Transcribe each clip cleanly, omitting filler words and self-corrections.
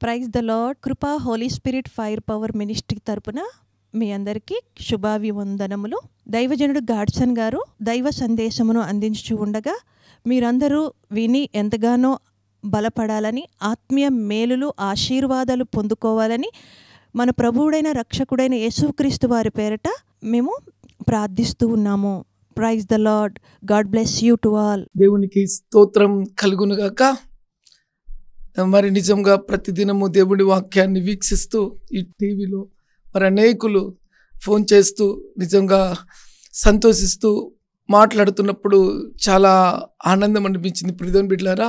Praise the Lord. Krupa Holy Spirit Fire Power Ministry తరపున మీ అందరికీ శుభాభివందనములు. దైవజనుడు గాడ్సన్ గారు దైవ సందేశమును అందించు ఉండగా మీరందరూ విని ఎంతగానో బలపడాలని, ఆత్మీయ మేలులు ఆశీర్వాదాలు పొందుకోవాలని మన ప్రభువుడైన రక్షకుడైన యేసుక్రీస్తు వారి పేరట మేము ప్రార్థిస్తూ ఉన్నాము. Praise the Lord. God bless you to all. దేవునికి స్తోత్రం కలుగునుగాక. మరి నిజంగా ప్రతిదినము దేవుడి వాక్యాన్ని వీక్షిస్తూ ఈ టీవీలో మరి అనేకులు ఫోన్ చేస్తూ నిజంగా సంతోషిస్తూ మాట్లాడుతున్నప్పుడు చాలా ఆనందం అనిపించింది. ప్రియమైన బిడ్డలారా,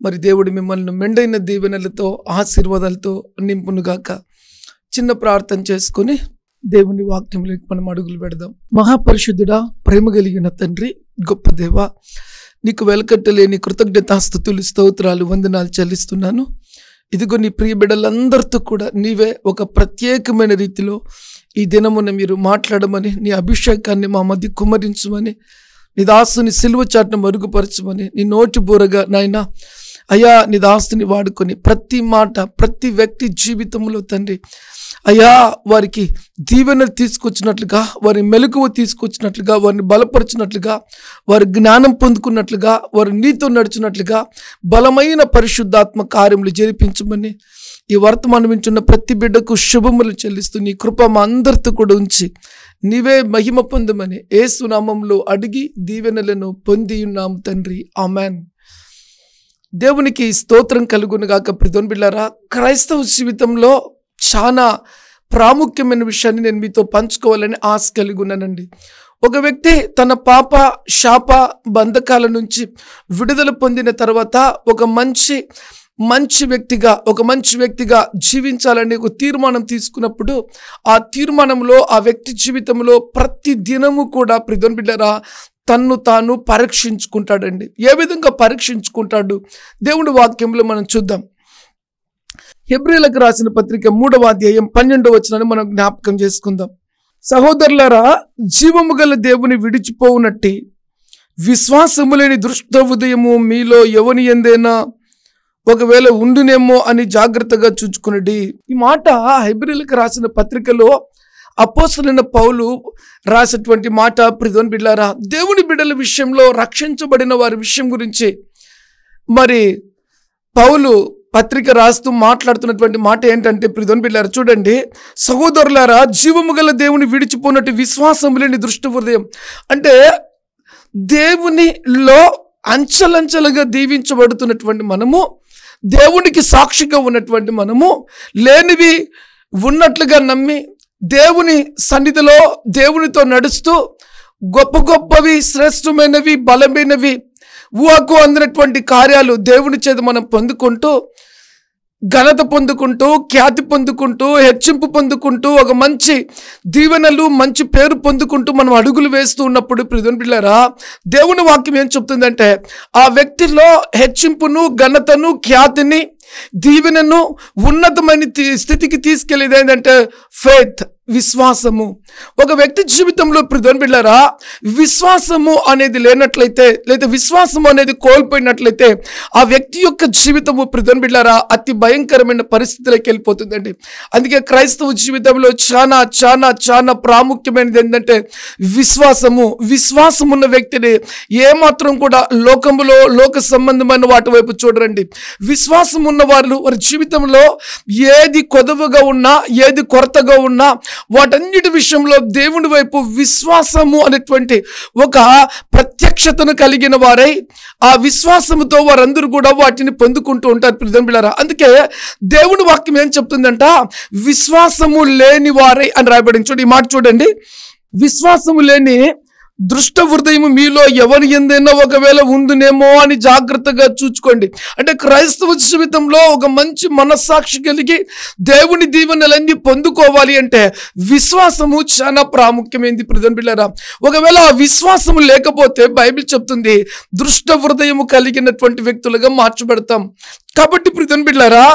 మరి దేవుడు మిమ్మల్ని మెండైన దీవెనలతో ఆశీర్వాదాలతో నింపునుగాక. చిన్న ప్రార్థన చేసుకొని దేవుని వాక్యంలోకి మనం అడుగులు పెడదాం. మహాపరిశుద్ధుడా, ప్రేమ కలిగిన తండ్రి, గొప్ప దేవా, నీకు వెలకట్టలేని కృతజ్ఞతాస్తుతులు, స్తోత్రాలు, వందనాలు చెల్లిస్తున్నాను. ఇదిగో నీ ప్రియ బిడ్డలందరితో కూడా నీవే ఒక ప్రత్యేకమైన రీతిలో ఈ దినమున మీరు మాట్లాడమని, నీ అభిషేకాన్ని మా మధ్య కుమ్మరించమని, నీ దాసుని సిలువ చాటును మరుగుపరచమని, నీ నోటి బూరగా నాయనా అయ్యా నీ దాసుని వాడుకొని ప్రతి మాట ప్రతి వ్యక్తి జీవితంలో తండ్రి అయ్యా వారికి దీవెనలు తీసుకొచ్చినట్లుగా, వారి మెలకువ తీసుకొచ్చినట్లుగా, వారిని బలపరిచినట్లుగా, వారి జ్ఞానం పొందుకున్నట్లుగా, వారు నీతో నడిచినట్లుగా బలమైన పరిశుద్ధాత్మ కార్యములు జరిపించమని ఈ వర్తమానం వింటున్న ప్రతి బిడ్డకు శుభములు చెల్లిస్తూ నీ కృప మా అందరితో కూడా ఉంచి నీవే మహిమ పొందమని యేసు నామములో అడిగి దీవెనలను పొంది ఉన్నాము తండ్రి, ఆమెన్. దేవునికి స్తోత్రం కలుగునుగాక. ప్రియమైన బిడ్డలారా, క్రైస్తవ జీవితంలో చాలా ప్రాముఖ్యమైన విషయాన్ని నేను మీతో పంచుకోవాలని ఆశ కలిగి ఉన్నానండి. ఒక వ్యక్తి తన పాప శాప బంధకాల నుంచి విడుదల పొందిన తర్వాత ఒక మంచి వ్యక్తిగా జీవించాలని ఒక తీర్మానం తీసుకున్నప్పుడు ఆ తీర్మానంలో ఆ వ్యక్తి జీవితంలో ప్రతి దినము కూడా ప్రియమైన బిడ్డలారా తన్ను తాను పరీక్షించుకుంటాడండి. ఏ విధంగా పరీక్షించుకుంటాడు దేవుడి వాక్యంలో మనం చూద్దాం. హెబ్రీయులకు రాసిన పత్రిక 3వ అధ్యాయం 12వ వచనాన్ని మనం జ్ఞాపకం చేసుకుందాం. సహోదరులారా, జీవము గల దేవుని విడిచిపోవునట్టి విశ్వాసము లేని దుష్ట హృదయము మీలో ఎవని యందైనా ఒకవేళ ఉండునేమో అని జాగ్రత్తగా చూచుకునండి. ఈ మాట హెబ్రీయులకు రాసిన పత్రికలో అపోస్తలుడైన పౌలు రాసినటువంటి మాట. ప్రియమైన బిడ్డలారా, దేవుని బిడ్డల విషయంలో, రక్షించబడిన వారి విషయం గురించి మరి పౌలు పత్రిక రాస్తూ మాట్లాడుతున్నటువంటి మాట ఏంటంటే, ప్రియమైన బిడ్డలారా చూడండి, సహోదరులారా, జీవము గల దేవుని విడిచిపోయినట్టు విశ్వాసం లేని దుష్ట హృదయం అంటే దేవునిలో అంచెలంచెలుగా దీవించబడుతున్నటువంటి మనము, దేవునికి సాక్షిగా ఉన్నటువంటి మనము, లేనివి ఉన్నట్లుగా నమ్మి దేవుని సన్నిధిలో దేవునితో నడుస్తూ గొప్పవి శ్రేష్టమైనవి బలమైనవి ఊహకు అందినటువంటి కార్యాలు దేవుని చేత మనం పొందుకుంటూ, ఘనత పొందుకుంటూ, ఖ్యాతి పొందుకుంటూ, హెచ్చింపు పొందుకుంటూ, ఒక మంచి దీవెనలు మంచి పేరు పొందుకుంటూ మనం అడుగులు వేస్తూ ఉన్నప్పుడు ప్రియమైన బిడ్డలారా, దేవుని వాక్యం ఏం చెప్తుందంటే ఆ వ్యక్తిలో హెచ్చింపును, ఘనతను, ఖ్యాతిని, దీవెనను, ఉన్నతమైన స్థితికి తీసుకెళ్ళేది ఏంటంటే ఫెయిత్, విశ్వాసము. ఒక వ్యక్తి జీవితంలో ప్రియమైన బిడ్డలారా విశ్వాసము అనేది లేనట్లయితే, లేదా విశ్వాసము అనేది కోల్పోయినట్లయితే ఆ వ్యక్తి యొక్క జీవితము ప్రియమైన బిడ్డలారా అతి భయంకరమైన పరిస్థితిలోకి వెళ్ళిపోతుందండి. అందుకే క్రైస్తవ జీవితంలో చాలా చాలా చాలా ప్రాముఖ్యమైనది ఏంటంటే విశ్వాసం ఉన్న వ్యక్తిని ఏమాత్రం కూడా లోకములో లోక సంబంధమైన వాటి వైపు చూడరండి. విశ్వాసం ఉన్న వారి జీవితంలో ఏది కొదవగా ఉన్నా, ఏది కొరతగా ఉన్నా వాటన్నిటి విషయంలో దేవుని వైపు విశ్వాసము అనేటువంటి ఒక ప్రత్యక్షతను కలిగిన వారై ఆ విశ్వాసముతో వారందరూ కూడా వాటిని పొందుకుంటూ ఉంటారు. ప్రియమైన బిడ్డలారా, అందుకే దేవుని వాక్యం ఏం చెప్తుందంట, విశ్వాసము లేని వారై అని రాయబడింది. చూడండి ఈ మాట చూడండి, విశ్వాసము లేని దుష్ట హృదయము మీలో ఎవరి యందైనా ఒకవేళ ఉండునేమో అని జాగ్రత్తగా చూచుకోండి. అంటే క్రైస్తవ జీవితంలో ఒక మంచి మనస్సాక్షి కలిగి దేవుని దీవెనలన్నీ పొందుకోవాలి అంటే విశ్వాసము చాలా ప్రాముఖ్యమైనది. ప్రియమైన బిడ్డలారా, ఒకవేళ ఆ విశ్వాసము లేకపోతే బైబిల్ చెప్తుంది దుష్ట హృదయము కలిగినటువంటి వ్యక్తులుగా మార్చబడతాం. కాబట్టి ప్రియమైన బిడ్డలారా,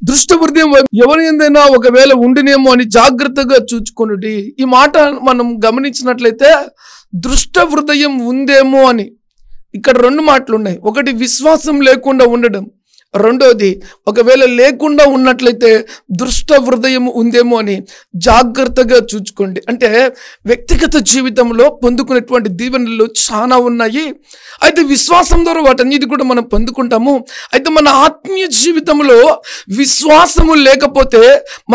దుష్ట హృదయం ఎవరి యందైనా ఒకవేళ ఉండునేమో అని జాగ్రత్తగా చూచుకొనుడి. ఈ మాట మనం గమనించినట్లయితే దుష్ట హృదయం ఉందేమో అని ఇక్కడ రెండు మాటలు ఉన్నాయి. ఒకటి విశ్వాసం లేకుండా ఉండడం, రెండోది, ఒకవేళ లేకుండా ఉన్నట్లయితే దుష్ట హృదయం ఉందేమో అని జాగ్రత్తగా చూసుకోండి. అంటే వ్యక్తిగత జీవితంలో పొందుకునేటువంటి దీవెనలు చాలా ఉన్నాయి. అయితే విశ్వాసం ద్వారా వాటన్నిటి కూడా మనం పొందుకుంటాము. అయితే మన ఆత్మీయ జీవితంలో విశ్వాసము లేకపోతే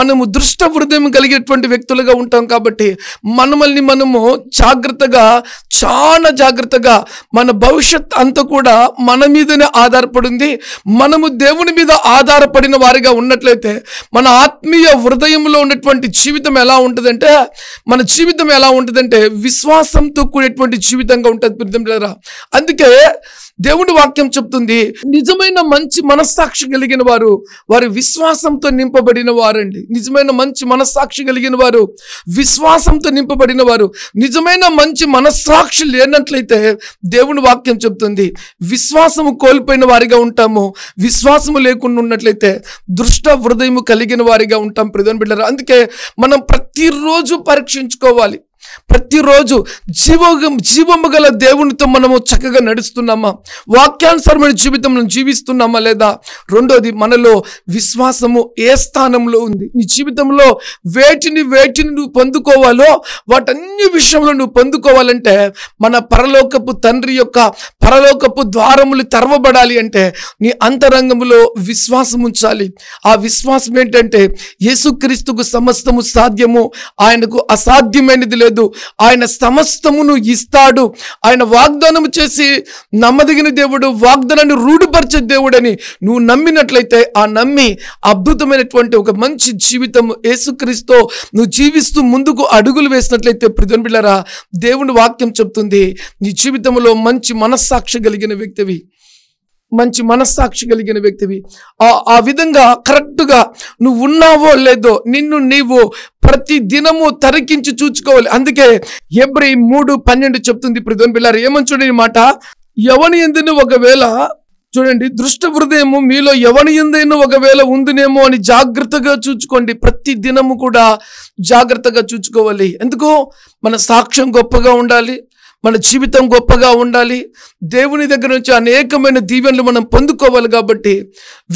మనము దుష్ట హృదయం కలిగేటువంటి వ్యక్తులుగా ఉంటాం. కాబట్టి మనల్ని మనము చాలా జాగ్రత్తగా మన భవిష్యత్ అంతా కూడా మన మీదనే ఆధారపడింది. మనము దేవుని మీద ఆధారపడిన వారిగా ఉన్నట్లయితే మన ఆత్మీయ హృదయంలో ఉన్నటువంటి జీవితం ఎలా ఉంటుందంటే, మన జీవితం ఎలా ఉంటుందంటే విశ్వాసంతో కూడినటువంటి జీవితంగా ఉంటుంది. అందుకే దేవుడి వాక్యం చెప్తుంది, నిజమైన మంచి మనస్సాక్షి కలిగిన వారు వారి విశ్వాసంతో నింపబడిన వారండి. నిజమైన మంచి మనస్సాక్షి కలిగిన వారు విశ్వాసంతో నింపబడిన వారు. నిజమైన మంచి మనస్సాక్షి లేనట్లయితే దేవుని వాక్యం చెప్తుంది విశ్వాసము కోల్పోయిన వారిగా ఉంటాము. విశ్వాసము లేకుండా ఉన్నట్లయితే దుష్ట హృదయము కలిగిన వారిగా ఉంటాం. ప్రియమైన బిడ్డలారా, అందుకే మనం ప్రతిరోజు పరీక్షించుకోవాలి. ప్రతిరోజు జీవము గల దేవునితో మనము చక్కగా నడుస్తున్నామా, వాక్యానుసారమైన జీవితం జీవిస్తున్నామా లేదా. రెండోది, మనలో విశ్వాసము ఏ స్థానంలో ఉంది. నీ జీవితంలో వేటిని నువ్వు పొందుకోవాలో వాటన్ని విషయంలో నువ్వు పొందుకోవాలంటే మన పరలోకపు తండ్రి యొక్క పరలోకపు ద్వారములు తెరవబడాలి అంటే నీ అంతరంగంలో విశ్వాసం ఉంచాలి. ఆ విశ్వాసం ఏంటంటే యేసుక్రీస్తుకు సమస్తము సాధ్యము, ఆయనకు అసాధ్యమైనది లేదు. ఆయన సమస్తమును ఇస్తాడు. ఆయన వాగ్దానం చేసి నమ్మదగిన దేవుడు, వాగ్దానాన్ని రూఢిపరిచే దేవుడని నువ్వు నమ్మినట్లయితే, ఆ నమ్మి అద్భుతమైనటువంటి ఒక మంచి జీవితం యేసుక్రీస్తుతో నువ్వు జీవిస్తూ ముందుకు అడుగులు వేసినట్లయితే, ప్రియమైన బిడ్డలారా, దేవుని వాక్యం చెప్తుంది నీ జీవితంలో మంచి మనస్సాక్షి కలిగిన వ్యక్తివి, మంచి మనస్సాక్షి కలిగిన వ్యక్తివి. ఆ విధంగా కరెక్ట్గా నువ్వు ఉన్నావో లేదో నిన్ను నీవు ప్రతి దినము తరికించి చూసుకోవాలి. అందుకే హెబ్రీ 3:12 చెప్తుంది. ప్రియమైన బిడ్డలారా, ఏమని చూడండి మాట, ఎవని యందును ఒకవేళ చూడండి దుష్ట హృదయము మీలో ఎవని యందైనా ఒకవేళ ఉందినేమో అని జాగ్రత్తగా చూసుకోండి. ప్రతి దినము కూడా జాగ్రత్తగా చూసుకోవాలి. ఎందుకు? మన సాక్ష్యం గొప్పగా ఉండాలి, మన జీవితం గొప్పగా ఉండాలి, దేవుని దగ్గర నుంచి అనేకమైన దీవెనలు మనం పొందుకోవాలి. కాబట్టి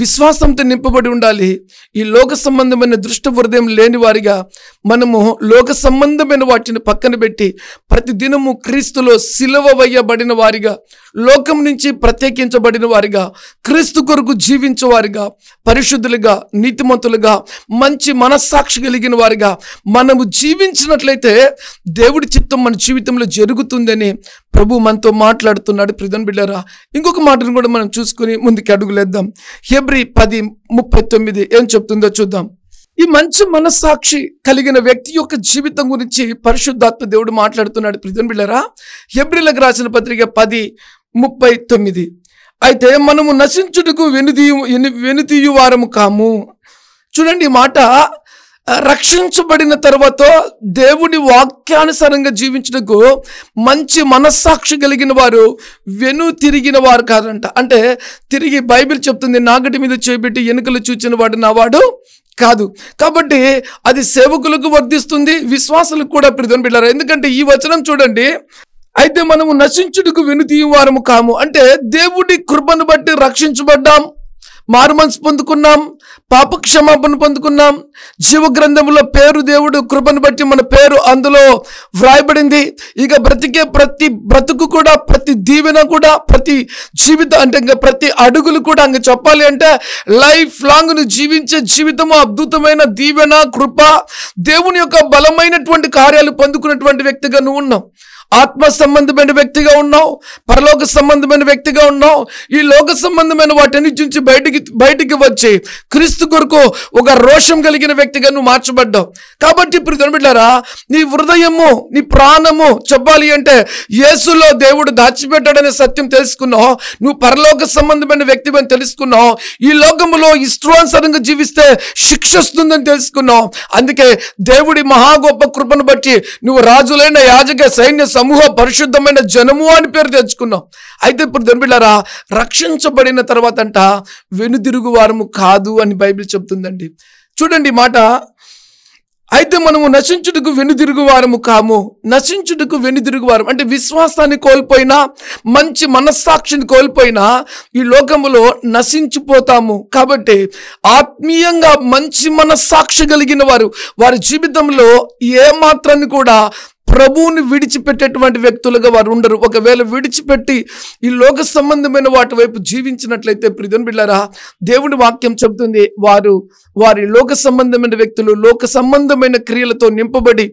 విశ్వాసంతో నింపబడి ఉండాలి. ఈ లోక సంబంధమైన దృష్ట హృదయం లేని వారిగా మనము లోక సంబంధమైన వాటిని పక్కన పెట్టి ప్రతి దినము క్రీస్తులో సిలువ వేయబడిన వారిగా, లోకం నుంచి ప్రత్యేకించబడిన వారిగా, క్రీస్తు కొరకు జీవించేవారిగా, పరిశుద్ధులుగా, నీతిమంతులుగా, మంచి మనస్సాక్షి కలిగిన వారిగా మనము జీవించినట్లయితే దేవుడి చిత్తం మన జీవితంలో జరుగుతుందని ప్రభు మనతో మాట్లాడుతున్నాడు. ప్రియమైన బిడ్డలారా, ఇంకొక మాటను కూడా మనం చూసుకుని ముందుకు అడుగులేద్దాం. హెబ్రీ 10:39 ఏం చెప్తుందో చూద్దాం. ఈ మంచి మనస్సాక్షి కలిగిన వ్యక్తి యొక్క జీవితం గురించి పరిశుద్ధాత్మ దేవుడు మాట్లాడుతున్నాడు. ప్రియమైన బిడ్డలారా, హెబ్రీలకు రాసిన పత్రిక 10:39, అయితే మనము నశించుటకు వెనుతీయు వారము కాము. చూడండి ఈ మాట, రక్షించబడిన తర్వాత దేవుని వాక్యానుసారంగా జీవించుటకు మంచి మనస్సాక్షి కలిగిన వారు తిరిగిన వారు కాదంట. అంటే తిరిగి బైబిల్ చెప్తుంది, నాగటి మీద చేపెట్టి ఎన్నికలు చూచిన వాడు నావాడు కాదు. కాబట్టి అది సేవకులకు వర్తిస్తుంది, విశ్వాసులకు కూడా. ప్రియమైన బిడ్డలారా, ఎందుకంటే ఈ వచనం చూడండి, అయితే మనము నశించుటకు వెనుతీయు వారము కాము అంటే దేవుడి కృపను బట్టి రక్షించబడ్డాం, మారుమనసు పొందుకున్నాం, పాప క్షమాపణ పొందుకున్నాం, జీవ గ్రంథంలో పేరు దేవుడు కృపను బట్టి మన పేరు అందులో వ్రాయబడింది. ఇక బ్రతికే ప్రతి బ్రతుకు కూడా, ప్రతి దీవెన కూడా, ప్రతి జీవితం అంటే ఇంకా ప్రతి అడుగులు కూడా ఇంకా చెప్పాలి అంటే లైఫ్ లాంగ్ నువ్వు జీవించే జీవితము అద్భుతమైన దీవెన, కృప, దేవుని యొక్క బలమైనటువంటి కార్యాలు పొందుకున్నటువంటి వ్యక్తిగా నువ్వు ఉన్నావు. ఆత్మ సంబంధమైన వ్యక్తిగా ఉన్నావు, పరలోక సంబంధమైన వ్యక్తిగా ఉన్నావు. ఈ లోక సంబంధమైన వాటిని నుంచి బయటికి వచ్చి క్రీస్తు కొరకు ఒక రోషం కలిగిన వ్యక్తిగా నువ్వు మార్చబడ్డావు. కాబట్టి ప్రియమైన బిడ్డలారా, నీ హృదయము, నీ ప్రాణము చెప్పాలి అంటే యేసులో దేవుడు దాచిపెట్టాడనే సత్యం తెలుసుకున్నావు. నువ్వు పరలోక సంబంధమైన వ్యక్తి అని తెలుసుకున్నావు. ఈ లోకములో ఇష్టానుసారంగా జీవిస్తే శిక్ష వస్తుందని తెలుసుకున్నావు. అందుకే దేవుడి మహా గొప్ప కృపను బట్టి నువ్వు రాజులైన యాజక సైన్య సమూహ పరిశుద్ధమైన జనము అని పేరు తెచ్చుకున్నాం. అయితే ఇప్పుడు దొంబిళ్ళారా, రక్షించబడిన తర్వాత అంట వెనుదిరుగు వారము కాదు అని బైబిల్ చెప్తుందండి. చూడండి మాట, అయితే మనము నశించుటకు వెనుదిరుగు వారము కాము. నశించుటకు వెనుదిరుగు వారం అంటే విశ్వాసాన్ని కోల్పోయినా, మంచి మనస్సాక్షిని కోల్పోయినా ఈ లోకములో నశించిపోతాము. కాబట్టి ఆత్మీయంగా మంచి మనస్సాక్షి కలిగిన వారు వారి జీవితంలో ఏమాత్రాన్ని కూడా ప్రభువుని విడిచిపెట్టేటువంటి వ్యక్తులుగా వారు ఉండరు. ఒకవేళ విడిచిపెట్టి ఈ లోక సంబంధమైన వాటి వైపు జీవించినట్లయితే ప్రియమైన బిడ్డలారా, దేవుని వాక్యం చెబుతుంది వారి లోక సంబంధమైన వ్యక్తులు లోక సంబంధమైన క్రియలతో నింపబడి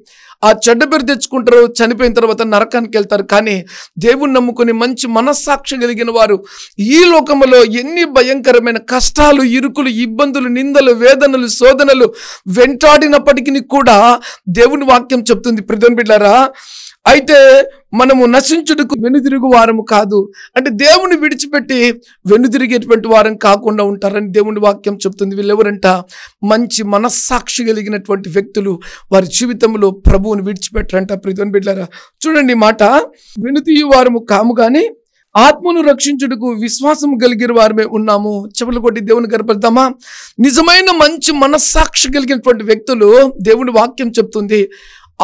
ఆ చెడ్డ పేరు తెచ్చుకుంటారు, చనిపోయిన తర్వాత నరకానికి వెళ్తారు. కానీ దేవుని నమ్ముకుని మంచి మనస్సాక్షి కలిగిన వారు ఈ లోకములో ఎన్ని భయంకరమైన కష్టాలు, ఇరుకులు, ఇబ్బందులు, నిందలు, వేదనలు, శోధనలు వెంటాడినప్పటికీ కూడా దేవుని వాక్యం చెప్తుంది ప్రియమైన బిడ్డలారా, అయితే మనము నశించుటకు వెనుదిరుగు వారము కాదు అంటే దేవుని విడిచిపెట్టి వెనుదిరిగేటువంటి వారం కాకుండా ఉంటారని దేవుని వాక్యం చెప్తుంది. వీళ్ళెవరంట? మంచి మనస్సాక్షి కలిగినటువంటి వ్యక్తులు. వారి జీవితంలో ప్రభువుని విడిచిపెట్టరంట. ప్రియమైన బిడ్డలారా, చూడండి ఈ మాట, వెనుతీయు వారము కాము కానీ ఆత్మను రక్షించుటకు విశ్వాసం కలిగిన వారమే ఉన్నాము. చెప్పులు కొట్టి దేవుని గర్పడతామా? నిజమైన మంచి మనస్సాక్షి కలిగినటువంటి వ్యక్తులు దేవుని వాక్యం చెప్తుంది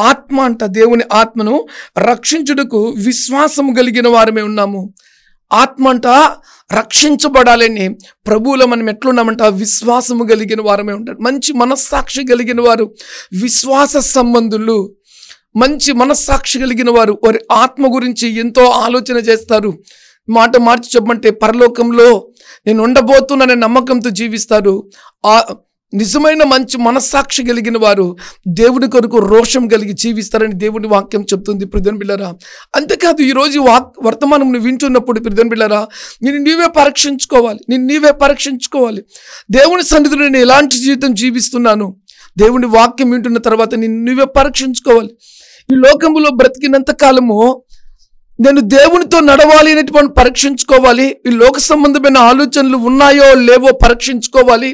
ఆత్మ అంట, దేవుని ఆత్మను రక్షించుటకు విశ్వాసం కలిగిన వారమే ఉన్నాము. ఆత్మ అంట రక్షించబడాలని ప్రభువులో మనం ఎట్లున్నామంట? విశ్వాసము కలిగిన వారమే ఉంటారు. మంచి మనస్సాక్షి కలిగిన వారు, విశ్వాస సంబంధులు, మంచి మనస్సాక్షి కలిగిన వారు వారి ఆత్మ గురించి ఎంతో ఆలోచన చేస్తారు. మాట మార్చి చెప్పమంటే పరలోకంలో నేను ఉండబోతున్నాననే నమ్మకంతో జీవిస్తారు. నిజమైన మంచి మనస్సాక్షి కలిగిన వారు దేవుని కొరకు రోషం కలిగి జీవిస్తారని దేవుని వాక్యం చెప్తుంది ప్రియమైన బిడ్డలారా. అంతేకాదు ఈరోజు వర్తమానం నువ్వు వింటున్నప్పుడు ప్రియమైన బిడ్డలారా, నీవే పరీక్షించుకోవాలి. దేవుని సన్నిధిలో నేను ఎలాంటి జీవితం జీవిస్తున్నాను, దేవుని వాక్యం వింటున్న తర్వాత నువ్వే పరీక్షించుకోవాలి. ఈ లోకంలో బ్రతికినంత కాలము నేను దేవునితో నడవాలి అనేటువంటి పరీక్షించుకోవాలి. ఈ లోక సంబంధమైన ఆలోచనలు ఉన్నాయో లేవో పరీక్షించుకోవాలి.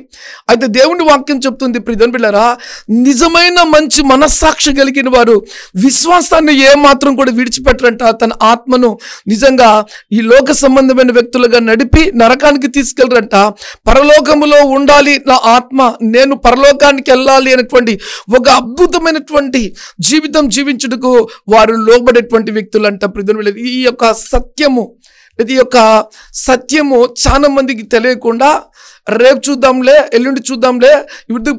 అయితే దేవుని వాక్యం చెప్తుంది ప్రియమైన బిడ్డలారా, నిజమైన మంచి మనస్సాక్షి కలిగిన వారు విశ్వాసాన్ని ఏమాత్రం కూడా విడిచిపెట్టరంట. తన ఆత్మను నిజంగా ఈ లోక సంబంధమైన వ్యక్తులుగా నడిపి నరకానికి తీసుకెళ్ళరంట. పరలోకములో ఉండాలి నా ఆత్మ, నేను పరలోకానికి వెళ్ళాలి అనేటువంటి ఒక అద్భుతమైనటువంటి జీవితం జీవించుటకు వారు లోబడేటువంటి వ్యక్తులంట. ప్రియమైన ఈ యొక్క సత్యము చాలా మందికి తెలియకుండా రేపు చూద్దాంలే, ఎల్లుండి చూద్దాంలే, ఇప్పుడు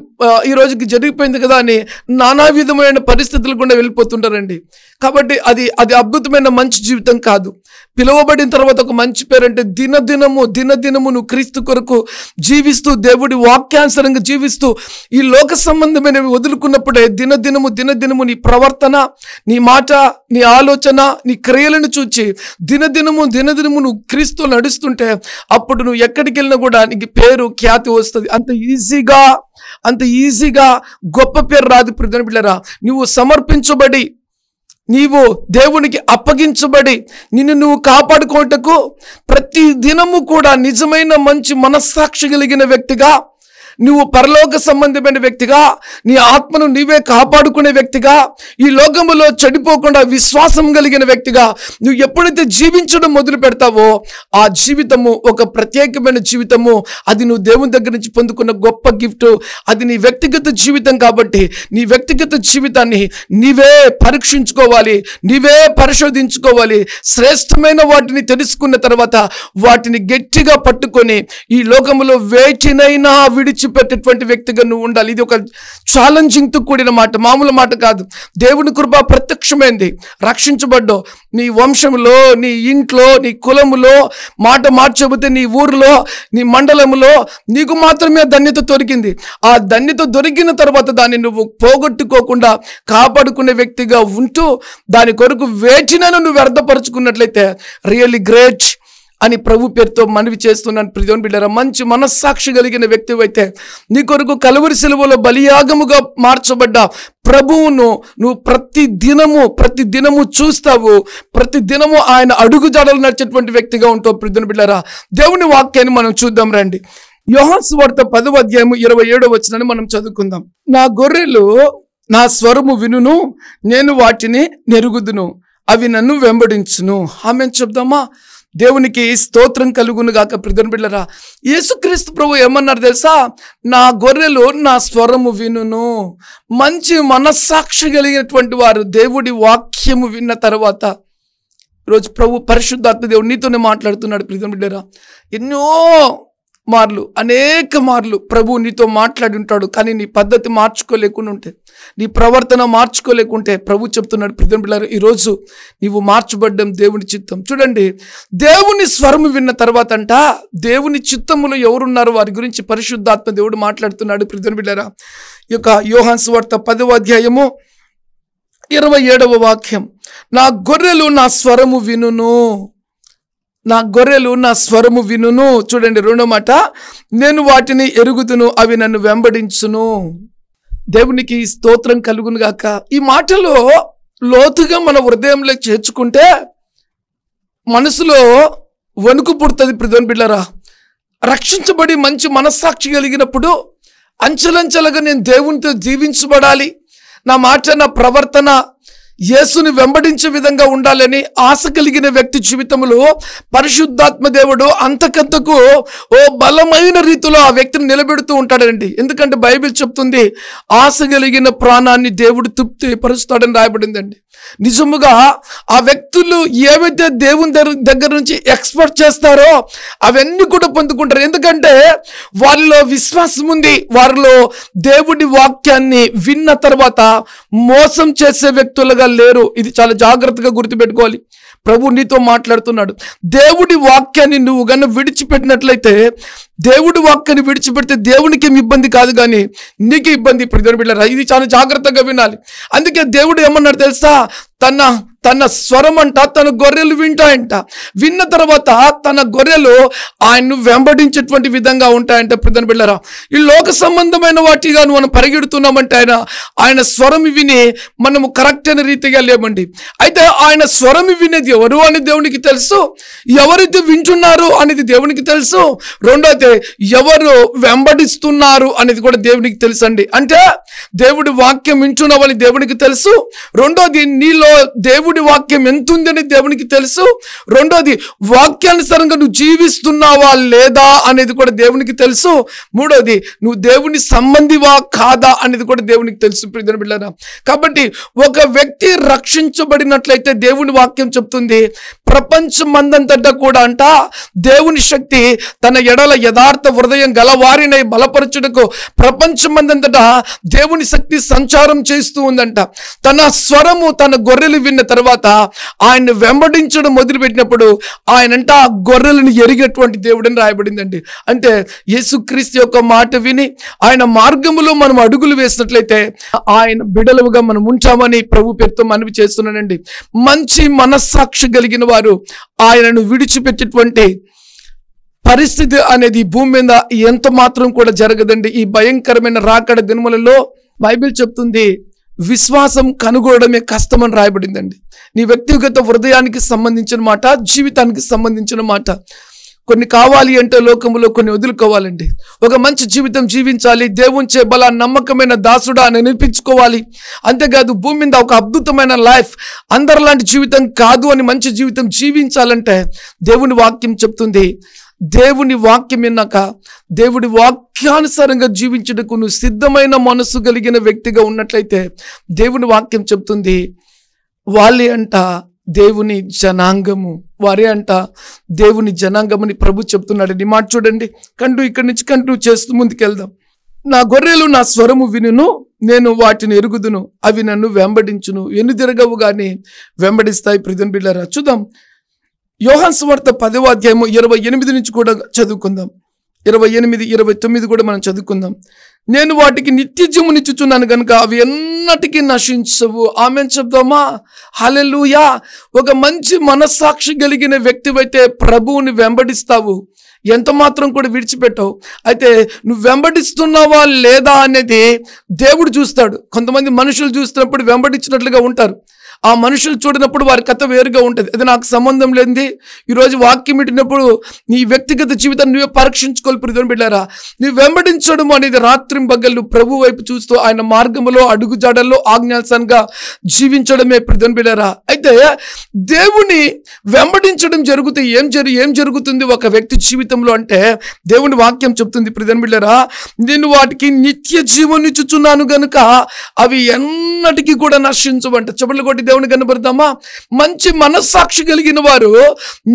ఈ రోజుకి జరిగిపోయింది కదా అని నానా విధమైన పరిస్థితులు కూడా వెళ్ళిపోతుంటారండి. కాబట్టి అది అద్భుతమైన మంచి జీవితం కాదు. పిలువబడిన తర్వాత ఒక మంచి పేరంటే దినదినము నువ్వు క్రీస్తు కొరకు జీవిస్తూ దేవుడి వాక్యానుసారంగా జీవిస్తూ ఈ లోక సంబంధమైనవి వదులుకున్నప్పుడే దినదినము నీ ప్రవర్తన, నీ మాట, నీ ఆలోచన, నీ క్రియలను చూచి దినదినము నువ్వు క్రీస్తు నడుస్తుంటే అప్పుడు నువ్వు ఎక్కడికి వెళ్ళినా కూడా నీకు పేరు, ఖ్యాతి వస్తుంది. అంత ఈజీగా గొప్ప పేరు రాదు ప్రియమైన బిడ్డలారా. నువ్వు సమర్పించబడి, నీవు దేవునికి అప్పగించబడి నిన్ను నువ్వు కాపాడుకోవటకు ప్రతి దినము కూడా నిజమైన మంచి మనస్సాక్షి కలిగిన వ్యక్తిగా, నువ్వు పరలోక సంబంధమైన వ్యక్తిగా, నీ ఆత్మను నీవే కాపాడుకునే వ్యక్తిగా, ఈ లోకములో చెడిపోకుండా విశ్వాసం కలిగిన వ్యక్తిగా నువ్వు ఎప్పుడైతే జీవించడం మొదలు పెడతావో ఆ జీవితము ఒక ప్రత్యేకమైన జీవితము. అది నువ్వు దేవుని దగ్గర నుంచి పొందుకున్న గొప్ప గిఫ్ట్. అది నీ వ్యక్తిగత జీవితం. కాబట్టి నీ వ్యక్తిగత జీవితాన్ని నీవే పరీక్షించుకోవాలి, నీవే పరిశోధించుకోవాలి. శ్రేష్టమైన వాటిని తెలుసుకున్న తర్వాత వాటిని గట్టిగా పట్టుకొని ఈ లోకములో వేటినైనా విడిచిపెట్టేటువంటి వ్యక్తిగా నువ్వు ఉండాలి. ఇది ఒక ఛాలెంజింగ్తో కూడిన మాట, మామూలు మాట కాదు. దేవుని కృప ప్రత్యక్షమైంది. రక్షించబడ్డో నీ వంశంలో, నీ ఇంట్లో, నీ కులములో, మాట చెబితే నీ ఊరిలో, నీ మండలంలో నీకు మాత్రమే ధన్యత దొరికింది. ఆ ధన్యత దొరికిన తర్వాత దాన్ని నువ్వు పోగొట్టుకోకుండా కాపాడుకునే వ్యక్తిగా ఉంటూ దాని కొరకు వేచినను నువ్వు వ్యర్థపరుచుకున్నట్లయితే రియల్లీ గ్రేట్ అని ప్రభు పేరుతో మనవి చేస్తున్నాను. ప్రియమైన బిడ్డలారా, మంచి మనస్సాక్షి కలిగిన వ్యక్తి అయితే నీ కొరకు కలువరి సిలువలో బలియాగముగా మార్చబడ్డ ప్రభువును నువ్వు ప్రతి దినము చూస్తావు. ప్రతి దినము ఆయన అడుగు జాడలు నడిచేటువంటి వ్యక్తిగా ఉంటావు. ప్రియమైన బిడ్డలారా, దేవుని వాక్యాన్ని మనం చూద్దాం రండి. యోహాను సువార్త 10వ అధ్యాయము 27వ వచనాన్ని మనం చదువుకుందాం. నా గొర్రెలు నా స్వరము వినును, నేను వాటిని నెరుగుదును, అవి నన్ను వెంబడించును. ఆమె చెప్దామా? దేవునికి స్తోత్రం కలుగును గాక. ప్రియమైన బిడ్డలారా, యేసుక్రీస్తు ప్రభు ఏమన్నారు తెలుసా? నా గొర్రెలు నా స్వరము వినును. మంచి మనస్సాక్షి కలిగినటువంటి వారు దేవుడి వాక్యము విన్న తర్వాత, ఈరోజు ప్రభు పరిశుద్ధాత్మ దేవుడు నీతోనే మాట్లాడుతున్నాడు. ప్రియమైన బిడ్డలారా, ఎన్నో మార్లు, అనేక మార్లు ప్రభు నీతో మాట్లాడి ఉంటాడు. కానీ నీ పద్ధతి మార్చుకోలేకుండా ఉంటే, నీ ప్రవర్తన మార్చుకోలేకుంటే ప్రభు చెప్తున్నాడు, ప్రియమైన బిడ్డలారా, ఈరోజు నీవు మార్చబడ్డం దేవుని చిత్తం. చూడండి, దేవుని స్వరము విన్న తర్వాత అంట, దేవుని చిత్తములో ఎవరున్నారు వారి గురించి పరిశుద్ధాత్మ దేవుడు మాట్లాడుతున్నాడు. ప్రియమైన బిడ్డలారా, ఈ యొక్క యోహాను సువార్త 10వ అధ్యాయము 27వ వాక్యం, నా గొర్రెలు నా స్వరము వినును. నా గొర్రెలు నా స్వరము వినును. చూడండి, రెండో మాట, నేను వాటిని ఎరుగుదును, అవి నన్ను వెంబడించును. దేవునికి స్తోత్రం కలుగును గాక. ఈ మాటలో లోతుగా మన హృదయంలో చేర్చుకుంటే మనసులో వణుకు పుడుతుంది. ప్రియమైన బిడ్డలారా, రక్షించబడి మంచి మనస్సాక్షి కలిగినప్పుడు అంచెలంచెలుగా నేను దేవునితో జీవించబడాలి, నా మాట నా ప్రవర్తన యేసుని వెంబడించే విధంగా ఉండాలని ఆశ కలిగిన వ్యక్తి జీవితంలో పరిశుద్ధాత్మ దేవుడు అంతకంతకు బలమైన రీతిలో ఆ వ్యక్తిని నిలబెడుతూ ఉంటాడండి. ఎందుకంటే బైబిల్ చెప్తుంది, ఆశ కలిగిన ప్రాణాన్ని దేవుడు తృప్తి పరుస్తాడని రాయబడిందండి. నిజముగా ఆ వ్యక్తులు ఏవైతే దేవుని దగ్గర నుంచి ఎక్స్పెక్ట్ చేస్తారో అవన్నీ కూడా పొందుకుంటారు. ఎందుకంటే వారిలో విశ్వాసం ఉంది, వారిలో దేవుడి వాక్యాన్ని విన్న తర్వాత మోసం చేసే వ్యక్తులుగా లేరు. ఇది చాలా జాగ్రత్తగా గుర్తుపెట్టుకోవాలి. ప్రభు నీతో మాట్లాడుతున్నాడు. దేవుడి వాక్యాన్ని నువ్వు గన విడిచిపెట్టినట్లయితే, దేవుడి వాక్యాన్ని విడిచిపెడితే దేవునికి ఏమి ఇబ్బంది కాదు, కానీ నీకు ఇబ్బంది. ప్రియమైన బిడ్డలారా, ఇది చాలా జాగ్రత్తగా వినాలి. అందుకే దేవుడు ఏమన్నాడు తెలుసా? తన స్వరం అంట తన గొర్రెలు వింటాయంట. విన్న తర్వాత తన గొర్రెలు ఆయన్ను వెంబడించేటువంటి విధంగా ఉంటాయంట. ప్రియమైన బిడ్డలారా, ఈ లోక సంబంధమైన వాటిగా మనం పరిగెడుతున్నామంటే ఆయన స్వరం విని మనము కరెక్ట్ అయిన రీతిగా లేమండి. అయితే ఆయన స్వరం వినేది ఎవరు అని దేవునికి తెలుసు, ఎవరైతే వింటున్నారు అనేది దేవునికి తెలుసు, రెండోది ఎవరు వెంబడిస్తున్నారు అనేది కూడా దేవునికి తెలుసు అండి. అంటే దేవుడి వాక్యం వింటున్నావని దేవునికి తెలుసు, రెండోది నీలో దేవుడి వాక్యం ఎంత ఉందని దేవునికి తెలుసు, రెండోది వాక్యానుసారంగా నువ్వు జీవిస్తున్నావా లేదా అనేది కూడా దేవునికి తెలుసు, మూడోది నువ్వు దేవుని సంబంధివా కాదా అనేది కూడా దేవునికి తెలుసు. ప్రియమైన బిడ్డలారా, కాబట్టి ఒక వ్యక్తి రక్షించబడినట్లయితే దేవుని వాక్యం చెప్తుంది, ప్రపంచమందంతటా కూడా అంట దేవుని శక్తి తన ఎడల యథార్థ హృదయం గలవారినై బలపరచుటకు ప్రపంచమందంతటా దేవుని శక్తి సంచారం చేస్తూ ఉందంట. తన స్వరము తన గొర్రెలు విన్న తర్వాత ఆయన్ని వెంబడించడం మొదలుపెట్టినప్పుడు ఆయనంట ఆ గొర్రెలను ఎరిగేటువంటి దేవుడని రాయబడిందండి. అంటే యేసుక్రీస్తు యొక్క మాట విని ఆయన మార్గములో మనం అడుగులు వేసినట్లయితే ఆయన బిడలుగా మనం ఉంటామని ప్రభు పేరుతో మనవి చేస్తున్నానండి. మంచి మనస్సాక్షి కలిగిన వారు ఆయనను విడిచిపెట్టేటువంటి పరిస్థితి అనేది భూమి మీద ఎంత మాత్రం కూడా జరగదండి. ఈ భయంకరమైన రాకడ దినములలో బైబిల్ చెప్తుంది, విశ్వాసం కనుగొనడమే కష్టమని రాయబడిందండి. నీ వ్యక్తిగత హృదయానికి సంబంధించిన మాట, జీవితానికి సంబంధించిన మాట. కొన్ని కావాలి అంటే లోకములో కొన్ని వదులుకోవాలండి. ఒక మంచి జీవితం జీవించాలి, దేవునిచే బల నమ్మకమైన దాసుడా అని నిరూపించుకోవాలి. అంతేకాదు భూమి మీద ఒక అద్భుతమైన లైఫ్, అందరిలాంటి జీవితం కాదు అని మంచి జీవితం జీవించాలంటే దేవుని వాక్యం చెప్తుంది, దేవుని వాక్యం విన్నాక దేవుడి వాక్యానుసారంగా జీవించుటకు నువ్వు సిద్ధమైన మనసు కలిగిన వ్యక్తిగా ఉన్నట్లయితే దేవుని వాక్యం చెప్తుంది, వాళ్ళే అంట దేవుని జనాంగము, వారే అంట దేవుని జనాంగమని ప్రభు చెప్తున్నాడు. నీ మాట చూడండి, ఇక్కడి నుంచి కంటిన్యూ చేస్తూ ముందుకెళ్దాం. నా గొర్రెలు నా స్వరము వినును, నేను వాటిని ఎరుగుదును, అవి నన్ను వెంబడించును. ఎన్నుదిరగవు గాని వెంబడిస్తాయి. ప్రియమైన బిడ్డలారా, చూద్దాం. యోహాను సువార్త 10వ అధ్యాయము 28 నుంచి కూడా చదువుకుందాం. 28, 29 కూడా మనం చదువుకుందాం. నేను వాటికి నిత్య జీవమునిచ్చుచున్నాను కనుక అవి ఎన్నటికీ నశించవు. ఆమేన్ చెప్దామా? హల్లెలూయా. ఒక మంచి మనస్సాక్షి కలిగిన వ్యక్తివైతే ప్రభువుని వెంబడిస్తావు, ఎంత మాత్రం కూడా విడిచిపెట్టవు. అయితే నువ్వు వెంబడిస్తున్నావా లేదా అనేది దేవుడు చూస్తాడు. కొంతమంది మనుషులు చూస్తున్నప్పుడు వెంబడించినట్లుగా ఉంటారు, ఆ మనుషులు చూడనప్పుడు వారి కథ వేరుగా ఉంటుంది. అది నాకు సంబంధం లేనిది. ఈరోజు వాక్యం వింటున్నప్పుడు నీ వ్యక్తిగత జీవితాన్ని నువ్వే పరీక్షించుకోవాలి. ప్రియమైన బిడ్డలారా, నువ్వు వెంబడించడం అనేది రాత్రింబగళ్ళు ప్రభు వైపు చూస్తూ ఆయన మార్గములో అడుగుజాడల్లో ఆజ్ఞానుసారంగా జీవించడమే. ప్రియమైన బిడ్డలారా, అయితే దేవుని వెంబడించడం జరిగితే ఏం జరుగుతుంది ఒక వ్యక్తి జీవితంలో అంటే దేవుని వాక్యం చెప్తుంది. ప్రియమైన బిడ్డలారా, నేను వాటికి నిత్య జీవం ఇచ్చుచున్నాను గనుక అవి ఎన్నటికీ కూడా నశించవంట. చెప్పులు కొట్టి దేవుని కనబడతామా? మంచి మనస్సాక్షి కలిగిన వారు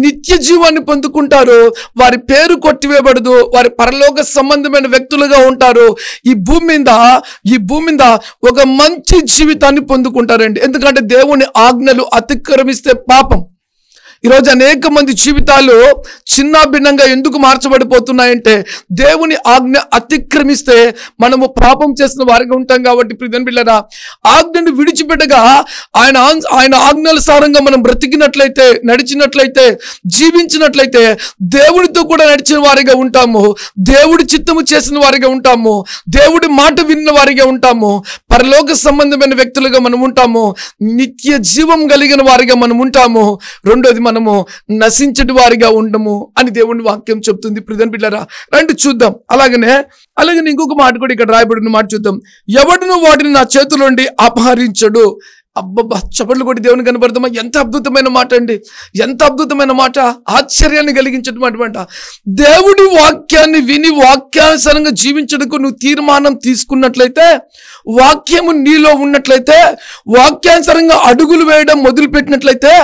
నిత్య జీవాన్ని పొందుకుంటారు. వారి పేరు కొట్టివేయబడదు. వారి పరలోక సంబంధమైన వ్యక్తులుగా ఉంటారు. ఈ భూమి మీద ఒక మంచి జీవితాన్ని పొందుకుంటారండి. ఎందుకంటే దేవుని ఆజ్ఞలు అతిక్రమిస్తే పాపం. ఈరోజు అనేక మంది జీవితాలు చిన్న భిన్నంగా ఎందుకు మార్చబడిపోతున్నాయంటే దేవుని ఆజ్ఞ అతిక్రమిస్తే మనము పాపం చేసిన వారిగా ఉంటాం. కాబట్టి ప్రియమైన బిడ్డలారా, ఆజ్ఞను విడిచిపెట్టగా ఆయన ఆజ్ఞానుసారంగా మనం బ్రతికినట్లయితే, నడిచినట్లయితే, జీవించినట్లయితే దేవుడితో కూడా నడిచిన వారిగా ఉంటాము. దేవుడి చిత్తము చేసిన వారిగా ఉంటాము. దేవుడి మాట విన్న వారిగా ఉంటాము. పరలోక సంబంధమైన వ్యక్తులుగా మనం ఉంటాము. నిత్య జీవం కలిగిన వారిగా మనం ఉంటాము. రెండోది, మనము నశించటి వారిగా ఉండము అని దేవుని వాక్యం చెప్తుంది. ప్రియమైన బిడ్డలారా, రండి చూద్దాం. అలాగనే ఇంకొక మాట కూడా ఇక్కడ రాయబడిన మాట చూద్దాం. ఎవడును వాటిని నా చేతుల నుండి అపహరించడు. అబ్బబ్బా, చప్పట్లు కొట్టి దేవుని కనబడతామా? ఎంత అద్భుతమైన మాట అండి! ఎంత అద్భుతమైన మాట! ఆశ్చర్యాన్ని కలిగించేటువంటి మాట. దేవుడి వాక్యాన్ని విని వాక్యానుసారంగా జీవించడానికి నువ్వు తీర్మానం తీసుకున్నట్లయితే, వాక్యము నీలో ఉన్నట్లయితే, వాక్యానుసారంగా అడుగులు వేయడం మొదలుపెట్టినట్లయితే,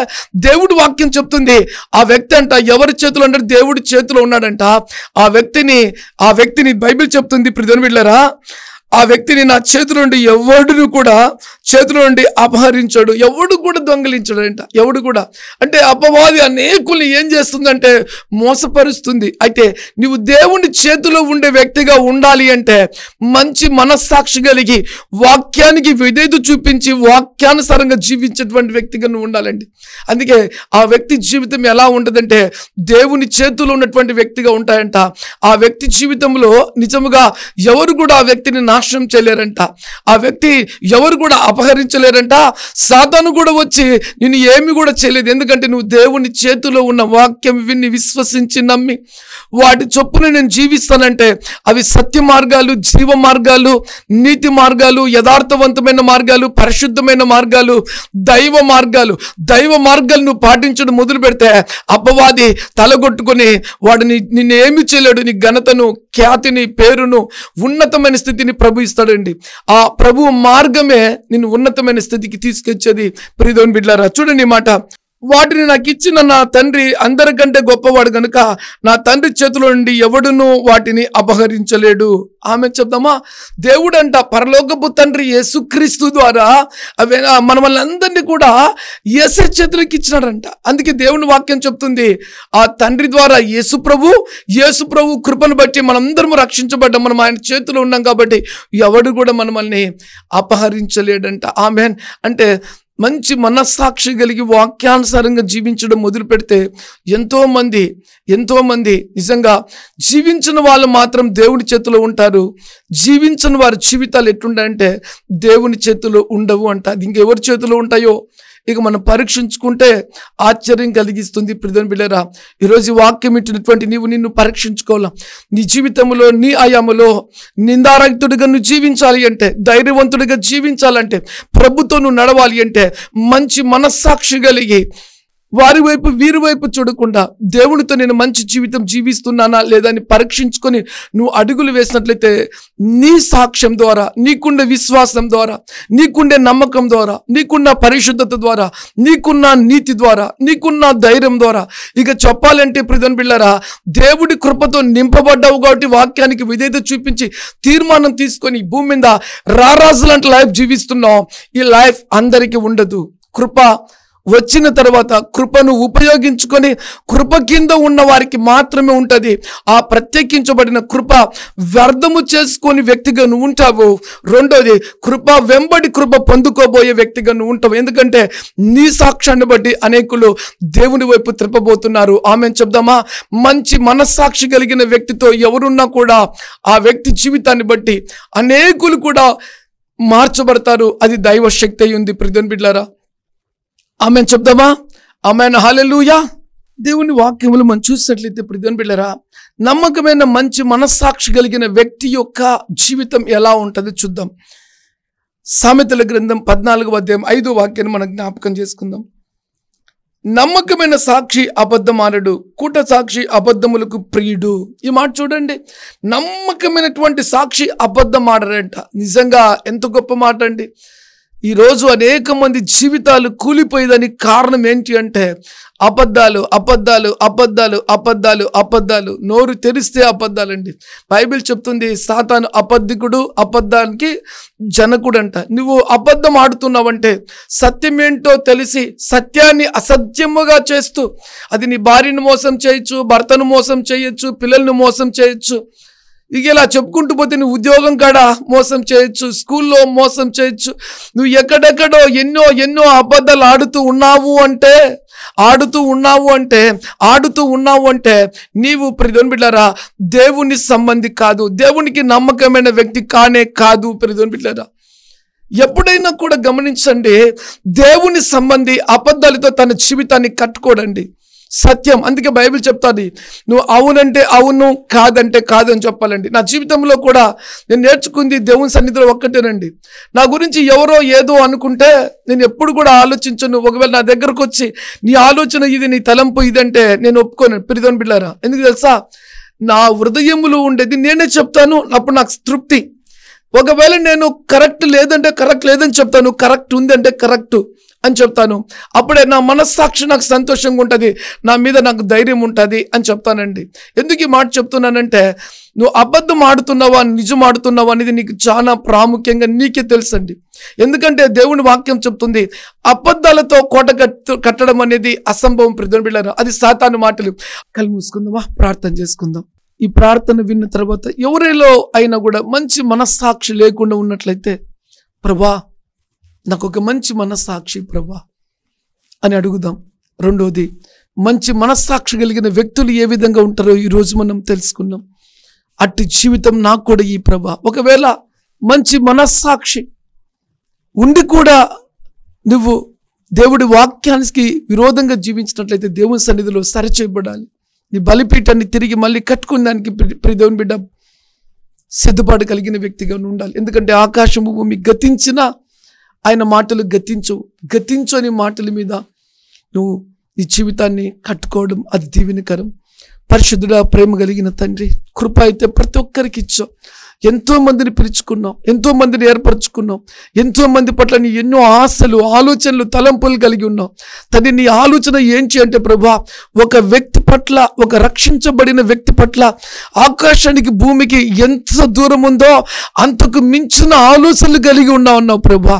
దేవుడి వాక్యం చెప్తుంది ఆ వ్యక్తి అంట ఎవరి చేతిలో అంటే దేవుడి చేతిలో ఉన్నాడంట. ఆ వ్యక్తిని బైబిల్ చెప్తుంది. ప్రియమైన బిడ్డలారా, ఆ వ్యక్తిని నా చేతి నుండి చేతిలో నుండి అపహరించాడు. ఎవడు కూడా దొంగిలించాడంట. ఎవడు కూడా అంటే అపవాది అనేకుల్ని ఏం చేస్తుందంటే మోసపరుస్తుంది. అయితే నువ్వు దేవుని చేతిలో ఉండే వ్యక్తిగా ఉండాలి అంటే మంచి మనస్సాక్షి కలిగి వాక్యానికి విధేయత చూపించి వాక్యానుసారంగా జీవించేటువంటి వ్యక్తిగా నువ్వు ఉండాలండి. అందుకే ఆ వ్యక్తి జీవితం ఎలా ఉంటుందంటే దేవుని చేతిలో ఉన్నటువంటి వ్యక్తిగా ఉంటాయంట. ఆ వ్యక్తి జీవితంలో నిజముగా ఎవరు కూడా ఆ వ్యక్తిని నాశనం చేయలేరంట. ఆ వ్యక్తి ఎవరు కూడా అపహరించలేరంట. సాతాను కూడా వచ్చి నిన్ను ఏమి కూడా చేయలేదు. ఎందుకంటే నువ్వు దేవుని చేతిలో ఉన్న వాక్యం విని విశ్వసించి నమ్మి వాటి చొప్పున నేను జీవిస్తానంటే అవి సత్య మార్గాలు, జీవ మార్గాలు, నీతి మార్గాలు, యథార్థవంతమైన మార్గాలు, పరిశుద్ధమైన మార్గాలు, దైవ మార్గాలు నువ్వు పాటించడం మొదలు పెడితే అపవాది తలగొట్టుకొని వాడు నిన్ను ఏమి చేయలేడు. నీ ఘనతను, ఖ్యాతిని, పేరును, ఉన్నతమైన స్థితిని ప్రభు ఇస్తాడండి. ఆ ప్రభు మార్గమే నిన్ను ఉన్నతమైన స్థితికి తీసుకొచ్చేది. ప్రియమైన బిడ్డలారా, చూడండి మాట. వాటిని నాకు ఇచ్చిన నా తండ్రి అందరికంటే గొప్పవాడు కనుక నా తండ్రి చేతిలో నుండి ఎవడునూ వాటిని అపహరించలేడు. ఆమె చెప్దామా? దేవుడంట పరలోకపు తండ్రి యేసుక్రీస్తు ద్వారా మనల్ని అందరినీ కూడా యేసు చేతులకి ఇచ్చినాడంట. అందుకే దేవుని వాక్యం చెప్తుంది ఆ తండ్రి ద్వారా యేసు ప్రభు కృపను బట్టి మనందరము రక్షించబడ్డాం. మనం ఆయన చేతిలో ఉన్నాం కాబట్టి ఎవడు కూడా మనల్ని అపహరించలేడంట. ఆమెన్. అంటే మంచి మనస్సాక్షి కలిగి వాక్యానుసారంగా జీవించడం మొదలు పెడితే ఎంతో మంది నిజంగా జీవించిన వాళ్ళు మాత్రం దేవుని చేతిలో ఉంటారు. జీవించని వారి జీవితాలు ఎట్లుంటాయంటే దేవుని చేతిలో ఉండవు అంట. అది ఇంకెవరి చేతిలో ఉంటాయో ఇక మనం పరీక్షించుకుంటే ఆశ్చర్యం కలిగిస్తుంది. ప్రియమైన బిడ్డలారా, ఈరోజు వాక్యం ఇచ్చినటువంటి నిన్ను పరీక్షించుకోవాలా. నీ జీవితంలో, నీ ఆయామలో నిందారహితుడిగా నువ్వు జీవించాలి అంటే, ధైర్యవంతుడిగా జీవించాలంటే, ప్రభుతో నువ్వు నడవాలి అంటే మంచి మనస్సాక్షి కలిగి వారి వైపు వీరి వైపు చూడకుండా దేవునితో నేను మంచి జీవితం జీవిస్తున్నానా లేదా అని పరీక్షించుకొని నువ్వు అడుగులు వేసినట్లయితే నీ సాక్ష్యం ద్వారా, నీకుండే విశ్వాసం ద్వారా, నీకుండే నమ్మకం ద్వారా, నీకున్న పరిశుద్ధత ద్వారా, నీకున్న నీతి ద్వారా, నీకున్న ధైర్యం ద్వారా, ఇక చెప్పాలంటే ప్రియమైన బిడ్డలారా, దేవుడి కృపతో నింపబడ్డావు కాబట్టి వాక్యానికి విధేయత చూపించి తీర్మానం తీసుకొని భూమి మీద రారాజులంటే లైఫ్ జీవిస్తున్నావు. ఈ లైఫ్ అందరికీ ఉండదు. కృప వచ్చిన తర్వాత కృపను ఉపయోగించుకొని కృప కింద ఉన్న వారికి మాత్రమే ఉంటుంది. ఆ ప్రత్యేకించబడిన కృప వ్యర్థము చేసుకొని వ్యక్తిగా నువ్వు ఉంటావు. రెండోది, కృప వెంబడి కృప పొందుకోబోయే వ్యక్తిగా నువ్వు ఉంటావు. ఎందుకంటే నీ సాక్ష్యాన్ని బట్టి అనేకులు దేవుని వైపు త్రిప్పబోతున్నారు. ఆమె చెప్దామా? మంచి మనస్సాక్షి కలిగిన వ్యక్తితో ఎవరున్నా కూడా ఆ వ్యక్తి జీవితాన్ని బట్టి అనేకులు కూడా మార్చబడతారు. అది దైవ శక్తి అయి ఉంది. ప్రియమైన బిడ్డలారా, ఆమెన్ చెప్దామా? ఆమెన్. హల్లెలూయా. దేవుని వాక్యములు మనం చూసినట్లయితే ఇప్పుడు దేవుని బిడ్డలారా, నమ్మకమైన మంచి మనస్సాక్షి కలిగిన వ్యక్తి యొక్క జీవితం ఎలా ఉంటుందో చూద్దాం. సామెతల గ్రంథం 14వ అధ్యాయం 5వ వాక్యాన్ని మనం జ్ఞాపకం చేసుకుందాం. నమ్మకమైన సాక్షి అబద్ధమానడు, కూట సాక్షి అబద్ధములకు ప్రియుడు. ఈ మాట చూడండి. నమ్మకమైనటువంటి సాక్షి అబద్ధమాడరంట. నిజంగా ఎంత గొప్ప మాట అండి. ఈరోజు అనేక మంది జీవితాలు కూలిపోయేదానికి కారణం ఏంటి అంటే అబద్ధాలు, అబద్ధాలు, అబద్ధాలు, అబద్ధాలు, అబద్ధాలు. నోరు తెరిస్తే అబద్ధాలండి. బైబిల్ చెప్తుంది సాతాను అబద్ధికుడు, అబద్ధానికి జనకుడు అంట. నువ్వు అబద్ధం ఆడుతున్నావంటే సత్యమేంటో తెలిసి సత్యాన్ని అసత్యముగా చేస్తూ, అది నీ భార్యను మోసం చేయొచ్చు, భర్తను మోసం చేయొచ్చు, పిల్లల్ని మోసం చేయొచ్చు. ఇక ఇలా చెప్పుకుంటూ పోతే నువ్వు ఉద్యోగం కాడ మోసం చేయొచ్చు, స్కూల్లో మోసం చేయొచ్చు. నువ్వు ఎక్కడెక్కడో ఎన్నో ఎన్నో అబద్ధాలు ఆడుతూ ఉన్నావు అంటే నీవు ప్రియదేవుని బిడ్డలారా దేవుని సంబంధి కాదు, దేవునికి నమ్మకమైన వ్యక్తి కానే కాదు. ప్రియదేవుని బిడ్డలారా, ఎప్పుడైనా కూడా గమనించండి, దేవుని సంబంధి అబద్ధాలతో తన జీవితాన్ని కట్టుకోడండి. సత్యం. అందుకే బైబిల్ చెప్తాది, నువ్వు అవునంటే అవును, కాదంటే కాదు అని చెప్పాలండి. నా జీవితంలో కూడా నేను నేర్చుకుంది దేవుని సన్నిధిలో ఒక్కటేనండి. నా గురించి ఎవరో ఏదో అనుకుంటే నేను ఎప్పుడు కూడా ఆలోచించను. ఒకవేళ నా దగ్గరకు వచ్చి నీ ఆలోచన ఇది, నీ తలంపు ఇదంటే నేను ఒప్పుకోను. ప్రియదేవుని బిడ్డలారా, ఎందుకు తెలుసా? నా హృదయములో ఉండేది నేనే చెప్తాను, అప్పుడు నాకు తృప్తి. ఒకవేళ నేను కరెక్ట్ లేదంటే కరెక్ట్ లేదని చెప్తాను, కరెక్ట్ ఉందంటే కరెక్ట్ అని చెప్తాను. అప్పుడే నా మనస్సాక్షి నాకు సంతోషంగా ఉంటుంది, నా మీద నాకు ధైర్యం ఉంటుంది అని చెప్తానండి. ఎందుకు ఈ మాట చెప్తున్నానంటే, నువ్వు అబద్ధం ఆడుతున్నావా నిజం ఆడుతున్నావా అనేది నీకు చాలా ప్రాముఖ్యంగా నీకే తెలుసండి. ఎందుకంటే దేవుని వాక్యం చెప్తుంది, అబద్ధాలతో కోట కట్టడం అనేది అసంభవం. ప్రియదేవుని బిడ్డలారా, అది సాతాను మాటలు. కళ్ళు మూసుకుందామా, ప్రార్థన చేసుకుందాం. ఈ ప్రార్థన విన్న తర్వాత ఎవరిలో అయినా కూడా మంచి మనస్సాక్షి లేకుండా ఉన్నట్లయితే, ప్రభా నాకు ఒక మంచి మనస్సాక్షి ప్రభా అని అడుగుదాం. రెండోది, మంచి మనస్సాక్షి కలిగిన వ్యక్తులు ఏ విధంగా ఉంటారో ఈరోజు మనం తెలుసుకున్నాం. అట్టి జీవితం నాకు కూడా ఈ ప్రభా. ఒకవేళ మంచి మనస్సాక్షి ఉండి కూడా నువ్వు దేవుడి వాక్యానికి విరోధంగా జీవించినట్లయితే దేవుని సన్నిధిలో సరిచేయబడాలి. నీ బలిపీఠాన్ని తిరిగి మళ్ళీ కట్టుకునే దానికి ప్రియదేవుని బిడ్డ సిద్ధపాటు కలిగిన వ్యక్తిగా ఉండాలి. ఎందుకంటే ఆకాశము భూమి గతించినా ఆయన మాటలు గతించు అనే మాటల మీద నువ్వు ఈ జీవితాన్ని కట్టుకోవడం అది దీవెనకరం. పరిశుద్ధుడా, ప్రేమ కలిగిన తండ్రి, కృప అయితే ప్రతి ఒక్కరికి ఇచ్చావు. ఎంతో మందిని పిలుచుకున్నావు, ఎంతో మందిని ఏర్పరచుకున్నావు, ఎంతో మంది పట్ల నీ ఎన్నో ఆశలు, ఆలోచనలు, తలంపులు కలిగి ఉన్నావు. తండ్రి, నీ ఆలోచన ఏంటి అంటే ప్రభా, ఒక వ్యక్తి పట్ల, ఒక రక్షించబడిన వ్యక్తి పట్ల ఆకాశానికి భూమికి ఎంత దూరం ఉందో అంతకు మించిన ఆలోచనలు కలిగి ఉన్నావు ప్రభా.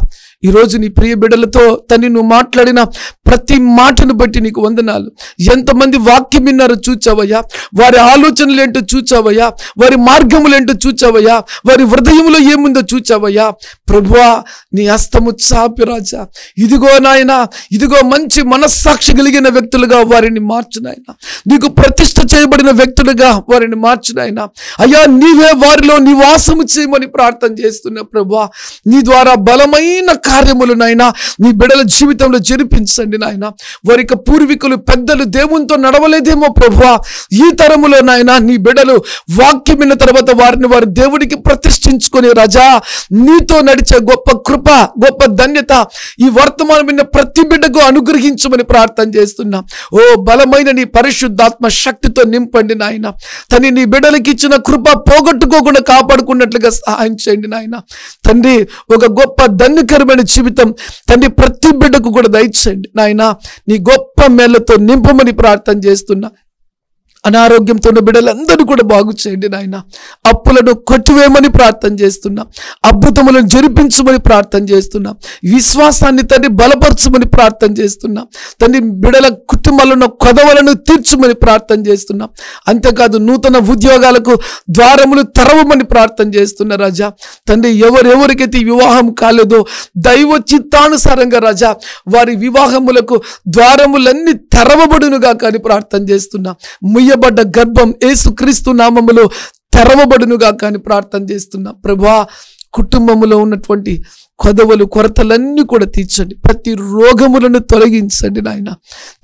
ఈరోజు నీ ప్రియ బిడ్డలతో తన్ని నువ్వు మాట్లాడిన ప్రతి మాటను బట్టి నీకు వందనాలు. ఎంతమంది వాక్యం విన్నారో చూచావయ్యా, వారి ఆలోచనలు ఏంటో చూచావయ్యా, వారి మార్గములు ఏంటో చూచావయ్యా, వారి హృదయంలో ఏముందో చూచావయ్యా. ప్రభువా, నీ హస్తము చాపి రాజా, ఇదిగో నాయన, ఇదిగో మంచి మనస్సాక్షి కలిగిన వ్యక్తులుగా వారిని మార్చునాయన, నీకు ప్రతిష్ఠ చేయబడిన వ్యక్తులుగా వారిని మార్చునాయన. అయ్యా, నీవే వారిలో నివాసము చేయమని ప్రార్థన చేస్తున్నా ప్రభువా. నీ ద్వారా బలమైన కార్యములు నాయన నీ బిడ్డల జీవితంలో జరిపించండి నాయన. వారి పూర్వీకులు పెద్దలు దేవునితో నడవలేదేమో ప్రభువా, ఈ తరములో నాయన నీ బిడ్డలు వాక్యం విన్న తర్వాత వారిని వారి దేవుడికి ప్రతిష్ఠించుకొని రాజా, నీతో నడిచే గొప్ప కృప, గొప్ప ధన్యత ఈ వర్తమానం విన్న ప్రతి బిడ్డకు అనుగ్రహించమని ప్రార్థన చేస్తున్నా. ఓ బలమైన నీ పరిశుద్ధాత్మ శక్తితో నింపండి నాయన. తని నీ బిడ్డలకి ఇచ్చిన కృప పోగొట్టుకోకుండా కాపాడుకున్నట్లుగా సహాయం చేయండి నాయన. తండ్రి, ఒక గొప్ప ధన్యకరమైన జీవితం తండ్రి ప్రతి బిడ్డకు కూడా దయచేయండి నాయన. నీ గొప్ప మేళ్లతో నింపమని ప్రార్థన చేస్తున్నా. అనారోగ్యంతో ఉన్న బిడ్డలందరూ కూడా బాగు చేయండి నాయన. అప్పులను కొట్టివేయమని ప్రార్థన చేస్తున్నా. అద్భుతములను జరిపించమని ప్రార్థన చేస్తున్నా. విశ్వాసాన్ని తండ్రి బలపరచమని ప్రార్థన చేస్తున్నా. తండ్రి, బిడ్డల కుటుంబాలను కొదవలను తీర్చమని ప్రార్థన చేస్తున్నా. అంతేకాదు నూతన ఉద్యోగాలకు ద్వారములు తెరవమని ప్రార్థన చేస్తున్నా రాజా. తండ్రి, ఎవరెవరికైతే వివాహం కాలేదో దైవ చిత్తానుసారంగా రాజా వారి వివాహములకు ద్వారములన్నీ తెరవబడునుగా కానీ ప్రార్థన చేస్తున్నా. ముయ్యబడ్డ గర్భం యేసుక్రీస్తు నామములో తెరవబడునుగా కానీ ప్రార్థన చేస్తున్నా. ప్రభువా, కుటుంబంలో ఉన్నటువంటి కొదవలు కొరతలన్నీ కూడా తీర్చండి. ప్రతి రోగములను తొలగించండి నాయన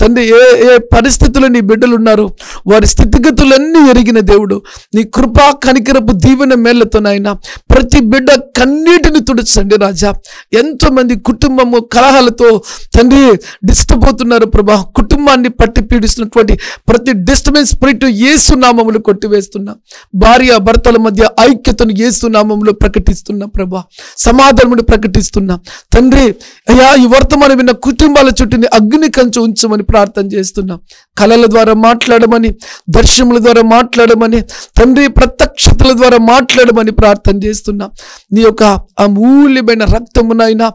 తండ్రి. ఏ ఏ పరిస్థితుల్లో నీ బిడ్డలు ఉన్నారో వారి స్థితిగతులన్నీ ఎరిగిన దేవుడు, నీ కృపా కనికరపు దీవెన మేళ్లతో నాయన ప్రతి బిడ్డ కన్నీటిని తుడచండి రాజా. ఎంతోమంది కుటుంబము కలహాలతో తండ్రి డిస్టర్బ్ అవుతున్నారు ప్రభా. కుటుంబాన్ని పట్టి పీడిస్తున్నటువంటి ప్రతి డిస్టర్బెన్స్ స్పిరిట్ యేసు నామములో కొట్టివేస్తున్నా. భార్య భర్తల మధ్య ఐక్యతను యేసు నామములో ప్రకటిస్తున్నా ప్రభా. సమాధానమును ప్రకటిస్తున్నా తండ్రి. అయ్యా, ఈ వర్తమానం విన్న కుటుంబాల చుట్టూని అగ్ని కంచు ఉంచమని ప్రార్థన చేస్తున్నా. కళల ద్వారా మాట్లాడమని, దర్శనముల ద్వారా మాట్లాడమని తండ్రి, ప్రత్యక్షతల ద్వారా మాట్లాడమని ప్రార్థన చేస్తున్నా. నీ యొక్క అమూల్యమైన రక్తమునైనా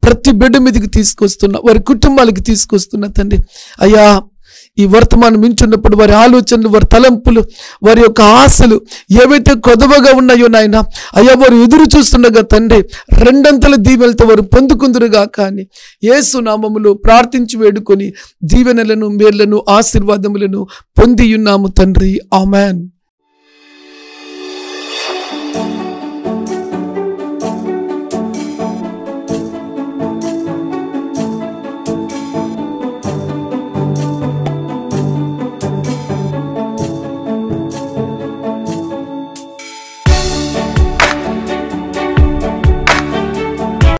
ప్రతి బిడ్డ మీదకి తీసుకొస్తున్నా, వారి కుటుంబాలకి తీసుకొస్తున్నా తండ్రి. అయ్యా, ఈ వర్తమానం మించున్నప్పుడు వారి ఆలోచనలు, వారి తలంపులు, వారి యొక్క ఆశలు ఏవైతే కొదవగా ఉన్నాయో నాయన అయ్యా, వారు ఎదురు చూస్తుండగా తండ్రి రెండంతల దీవెనలతో వారు పొందుకుందురుగా. కానీ యేసు నామములో ప్రార్థించి వేడుకొని దీవెనలను, మేళ్లను, ఆశీర్వాదములను పొందియున్నాము తండ్రి. ఆమెన్.